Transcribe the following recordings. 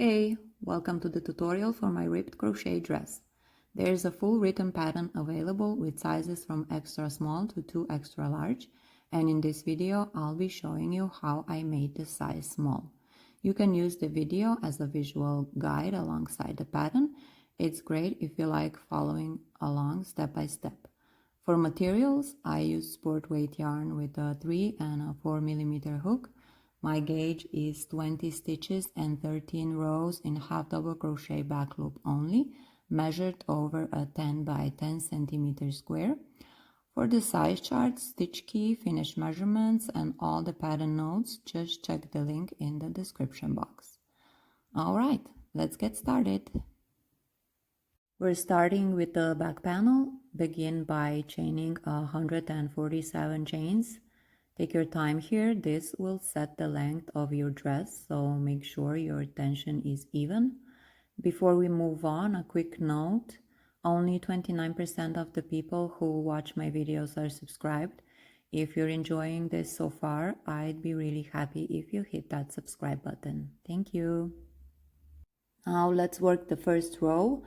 Hey, welcome to the tutorial for my ribbed crochet dress. There is a full written pattern available with sizes from extra small to 2 extra large, and in this video I'll be showing you how I made the size small. You can use the video as a visual guide alongside the pattern. It's great if you like following along step by step. For materials, I use sport weight yarn with a 3 and a 4mm hook. My gauge is 20 stitches and 13 rows in half double crochet back loop only, measured over a 10 by 10 centimeter square. For the size chart, stitch key, finish measurements, and all the pattern notes, just check the link in the description box. Alright, let's get started. We're starting with the back panel. Begin by chaining 147 chains. Take your time here. This will set the length of your dress, so make sure your tension is even. Before we move on, a quick note. Only 29% of the people who watch my videos are subscribed. If you're enjoying this so far, I'd be really happy if you hit that subscribe button. Thank you. Now let's work the first row.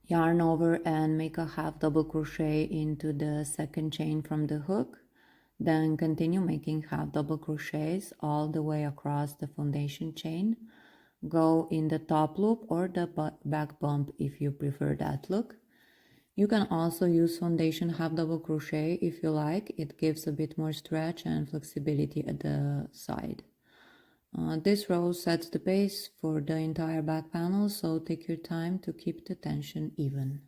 Yarn over and make a half double crochet into the second chain from the hook. Then continue making half double crochets all the way across the foundation chain. Go in the top loop or the back bump if you prefer that look. You can also use foundation half double crochet if you like. It gives a bit more stretch and flexibility at the side. This row sets the base for the entire back panel, so take your time to keep the tension even.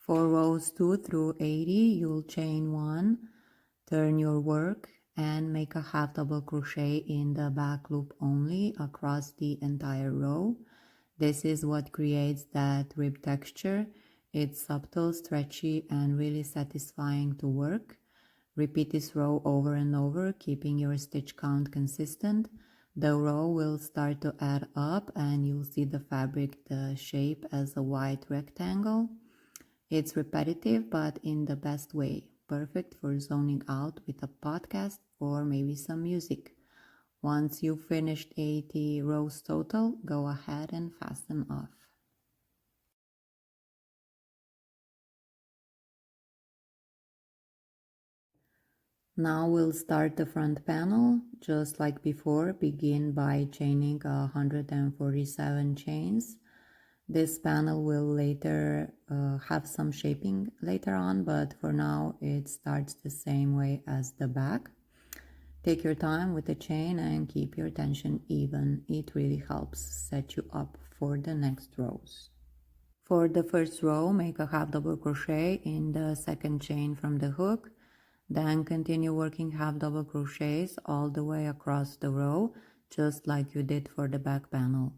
For rows 2 through 80, you'll chain 1, turn your work, and make a half double crochet in the back loop only across the entire row. This is what creates that rib texture. It's subtle, stretchy, and really satisfying to work. Repeat this row over and over, keeping your stitch count consistent. The row will start to add up and you'll see the fabric, the shape as a white rectangle. It's repetitive, but in the best way. Perfect for zoning out with a podcast or maybe some music. Once you've finished 80 rows total, go ahead and fasten off. Now we'll start the front panel. Just like before, begin by chaining 147 chains. This panel will later have some shaping later on, but for now it starts the same way as the back. Take your time with the chain and keep your tension even. It really helps set you up for the next rows. For the first row, make a half double crochet in the second chain from the hook. Then continue working half double crochets all the way across the row, just like you did for the back panel.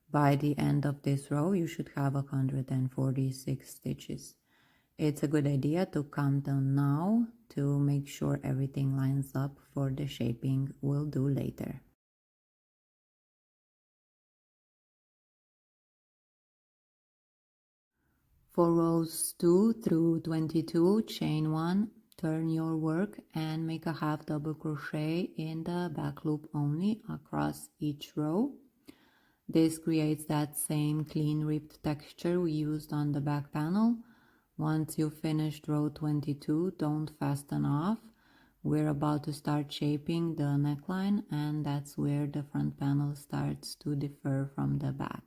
By the end of this row, you should have 146 stitches. It's a good idea to count down now to make sure everything lines up for the shaping we'll do later. For rows 2 through 22, chain 1, turn your work and make a half double crochet in the back loop only across each row. This creates that same clean ribbed texture we used on the back panel. Once you've finished row 22, don't fasten off. We're about to start shaping the neckline, and that's where the front panel starts to differ from the back.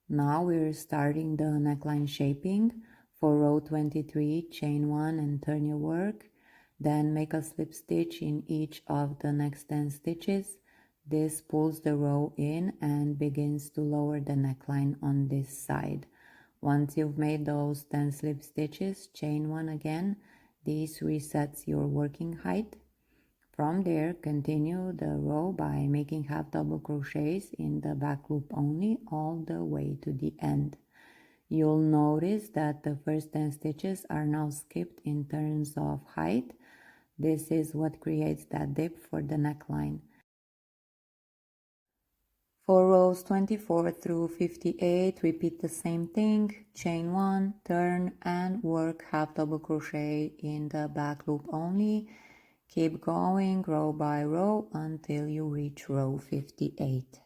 Now we're starting the neckline shaping. For row 23, chain 1 and turn your work. Then make a slip stitch in each of the next 10 stitches. This pulls the row in and begins to lower the neckline on this side. Once you've made those 10 slip stitches, chain 1 again. This resets your working height. From there, continue the row by making half double crochets in the back loop only all the way to the end. You'll notice that the first 10 stitches are now skipped in terms of height. This is what creates that dip for the neckline. For rows 24 through 58, repeat the same thing, chain 1, turn and work half double crochet in the back loop only. Keep going row by row until you reach row 58.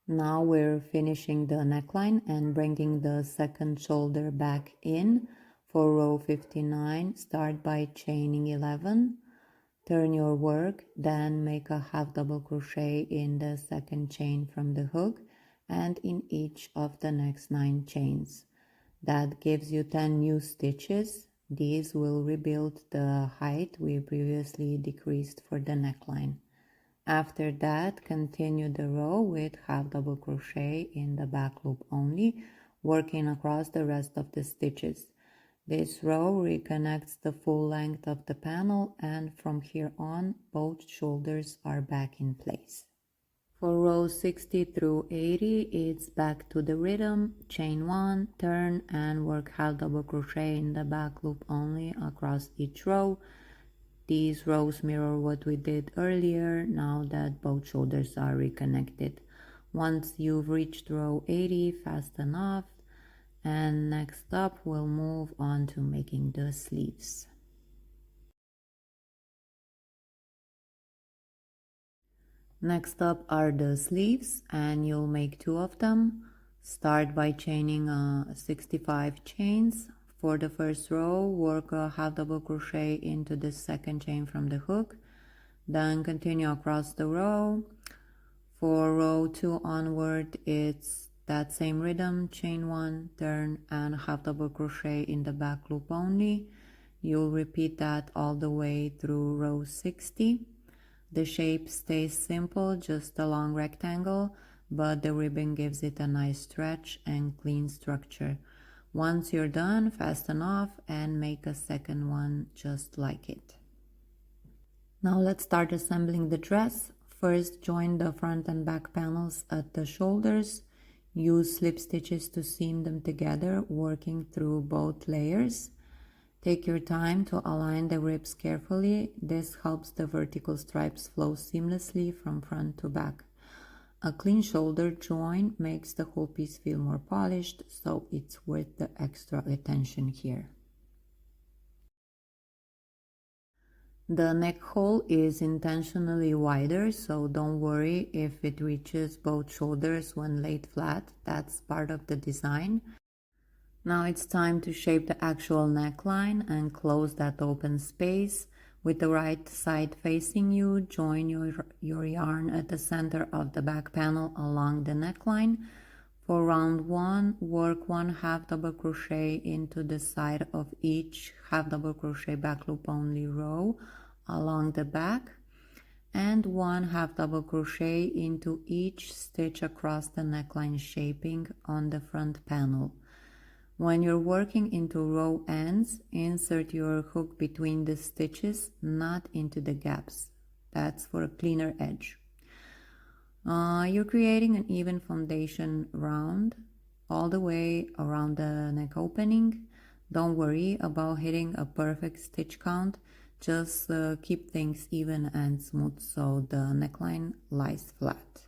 Now we're finishing the neckline and bringing the second shoulder back in. For row 59, start by chaining 11. Turn your work, then make a half double crochet in the second chain from the hook and in each of the next 9 chains. That gives you 10 new stitches. These will rebuild the height we previously decreased for the neckline. After that, continue the row with half double crochet in the back loop only, working across the rest of the stitches. This row reconnects the full length of the panel, and from here on, both shoulders are back in place. For rows 60 through 80, it's back to the rhythm, chain 1, turn, and work half double crochet in the back loop only across each row. These rows mirror what we did earlier now that both shoulders are reconnected. Once you've reached row 80, fasten off, and next up we'll move on to making the sleeves. Next up are the sleeves, and you'll make 2 of them. Start by chaining 65 chains. For the first row, work a half double crochet into the second chain from the hook, then continue across the row. For row 2 onward, it's that same rhythm, chain 1, turn, and half double crochet in the back loop only. You'll repeat that all the way through row 60. The shape stays simple, just a long rectangle, but the ribbon gives it a nice stretch and clean structure. Once you're done, fasten off and make a second one just like it. Now let's start assembling the dress. First, join the front and back panels at the shoulders. Use slip stitches to seam them together, working through both layers. Take your time to align the ribs carefully. This helps the vertical stripes flow seamlessly from front to back. A clean shoulder join makes the whole piece feel more polished, so it's worth the extra attention here. The neck hole is intentionally wider, so don't worry if it reaches both shoulders when laid flat. That's part of the design. Now it's time to shape the actual neckline and close that open space. With the right side facing you, join your yarn at the center of the back panel along the neckline. For round 1, work 1 half double crochet into the side of each half double crochet back loop only row along the back, and 1 half double crochet into each stitch across the neckline shaping on the front panel. When you're working into row ends, insert your hook between the stitches, not into the gaps. That's for a cleaner edge. You're creating an even foundation round all the way around the neck opening. Don't worry about hitting a perfect stitch count. Just keep things even and smooth so the neckline lies flat.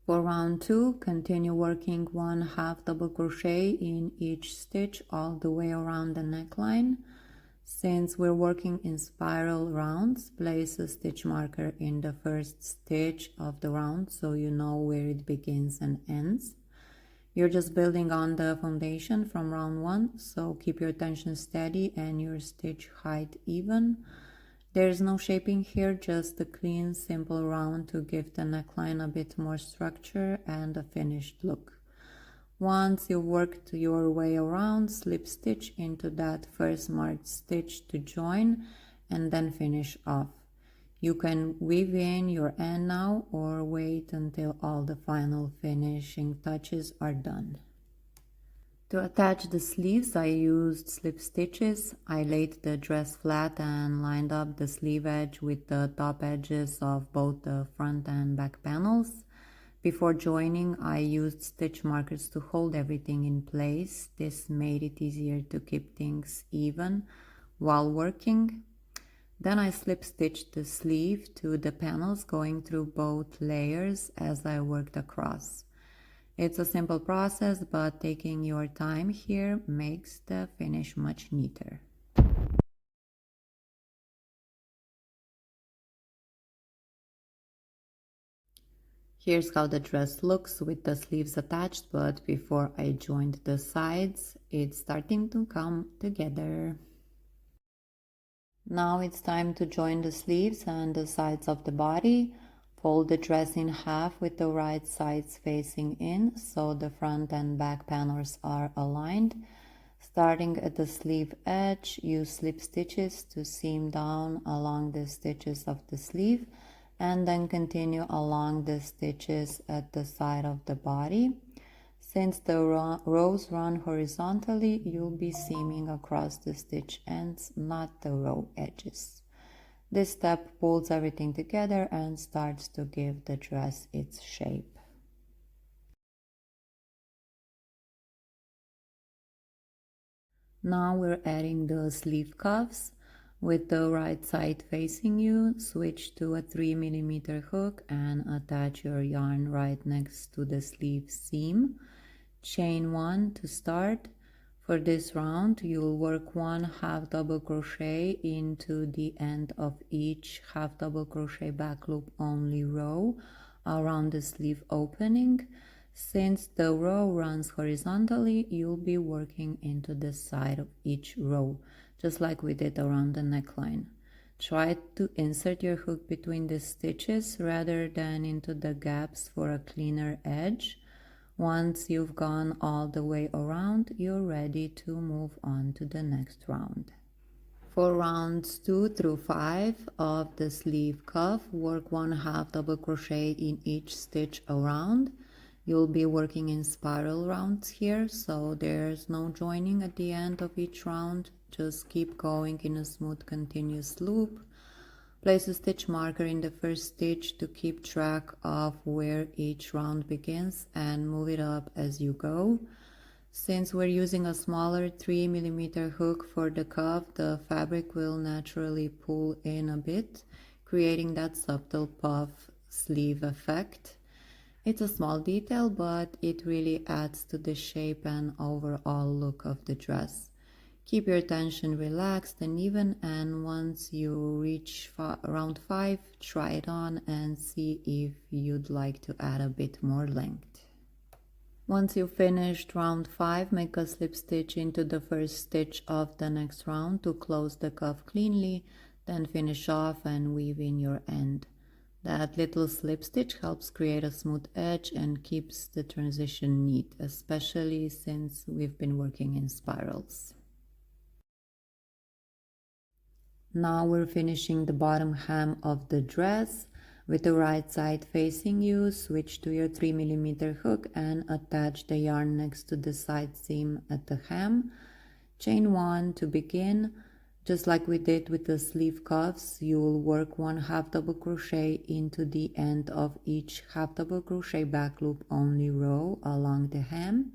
For round 2, continue working 1 half double crochet in each stitch all the way around the neckline. Since we're working in spiral rounds, place a stitch marker in the first stitch of the round so you know where it begins and ends. You're just building on the foundation from round 1, so keep your tension steady and your stitch height even. There's no shaping here, just a clean, simple round to give the neckline a bit more structure and a finished look. Once you've worked your way around, slip stitch into that first marked stitch to join and then finish off. You can weave in your end now or wait until all the final finishing touches are done. To attach the sleeves, I used slip stitches. I laid the dress flat and lined up the sleeve edge with the top edges of both the front and back panels. Before joining, I used stitch markers to hold everything in place. This made it easier to keep things even while working. Then I slip stitched the sleeve to the panels, going through both layers as I worked across. It's a simple process, but taking your time here makes the finish much neater. Here's how the dress looks with the sleeves attached, but before I joined the sides, it's starting to come together. Now it's time to join the sleeves and the sides of the body. Fold the dress in half with the right sides facing in so the front and back panels are aligned. Starting at the sleeve edge, use slip stitches to seam down along the stitches of the sleeve and then continue along the stitches at the side of the body. Since the rows run horizontally, you'll be seaming across the stitch ends, not the row edges. This step pulls everything together and starts to give the dress its shape. Now we're adding the sleeve cuffs. With the right side facing you, switch to a 3mm hook and attach your yarn right next to the sleeve seam. Chain 1 to start. For this round, you'll work 1 half double crochet into the end of each half double crochet back loop only row around the sleeve opening. Since the row runs horizontally, you'll be working into the side of each row, just like we did around the neckline. Try to insert your hook between the stitches rather than into the gaps for a cleaner edge. Once you've gone all the way around, you're ready to move on to the next round. For rounds 2 through 5 of the sleeve cuff, work 1 half double crochet in each stitch around. You'll be working in spiral rounds here, so there's no joining at the end of each round. Just keep going in a smooth continuous loop. Place a stitch marker in the first stitch to keep track of where each round begins and move it up as you go. Since we're using a smaller 3mm hook for the cuff, the fabric will naturally pull in a bit, creating that subtle puff sleeve effect. It's a small detail, but it really adds to the shape and overall look of the dress. Keep your tension relaxed and even, and once you reach round 5, try it on and see if you'd like to add a bit more length. Once you've finished round 5, make a slip stitch into the first stitch of the next round to close the cuff cleanly, then finish off and weave in your end. That little slip stitch helps create a smooth edge and keeps the transition neat, especially since we've been working in spirals. Now we're finishing the bottom hem of the dress. With the right side facing you, switch to your 3mm hook and attach the yarn next to the side seam at the hem. Chain 1 to begin. Just like we did with the sleeve cuffs, you'll work 1 half double crochet into the end of each half double crochet back loop only row along the hem.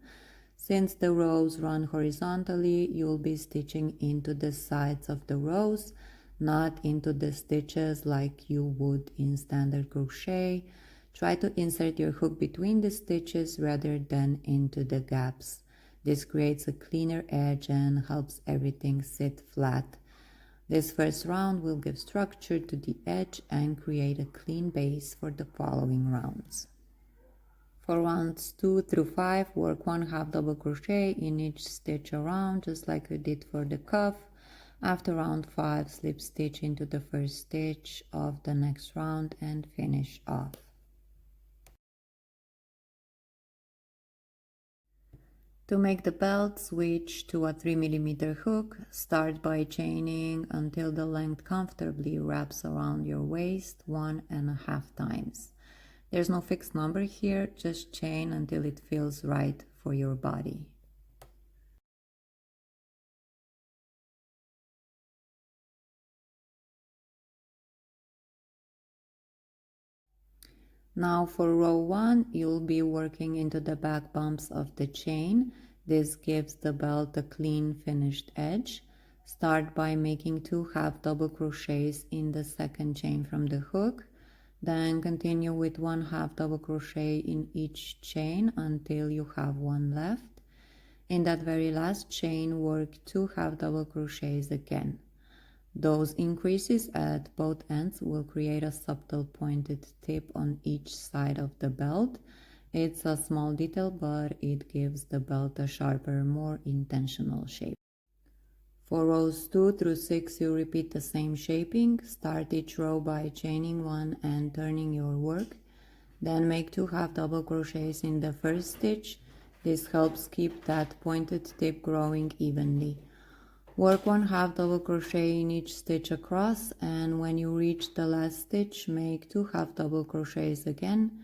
Since the rows run horizontally, you'll be stitching into the sides of the rows, not into the stitches like you would in standard crochet. Try to insert your hook between the stitches rather than into the gaps. This creates a cleaner edge and helps everything sit flat. This first round will give structure to the edge and create a clean base for the following rounds. For rounds 2 through 5, work 1 half double crochet in each stitch around, just like we did for the cuff. After round 5, slip stitch into the first stitch of the next round and finish off. To make the belt, switch to a 3mm hook. Start by chaining until the length comfortably wraps around your waist 1.5 times. There's no fixed number here, just chain until it feels right for your body. Now for row 1, you'll be working into the back bumps of the chain. This gives the belt a clean finished edge. Start by making 2 half double crochets in the second chain from the hook. Then continue with 1 half double crochet in each chain until you have 1 left. In that very last chain, work 2 half double crochets again. Those increases at both ends will create a subtle pointed tip on each side of the belt. It's a small detail, but it gives the belt a sharper, more intentional shape. For rows 2 through 6, you repeat the same shaping. Start each row by chaining 1 and turning your work. Then make 2 half double crochets in the first stitch. This helps keep that pointed tip growing evenly. Work 1 half double crochet in each stitch across, and when you reach the last stitch, make 2 half double crochets again.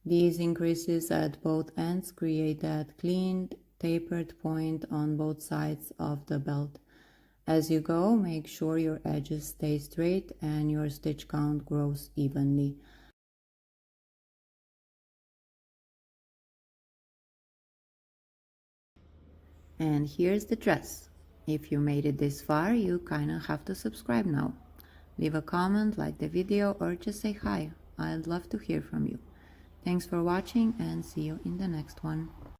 These increases at both ends create that clean, tapered point on both sides of the belt. As you go, make sure your edges stay straight and your stitch count grows evenly. And here's the dress. If you made it this far, you kinda have to subscribe now. Leave a comment, like the video, or just say hi. I'd love to hear from you. Thanks for watching and see you in the next one.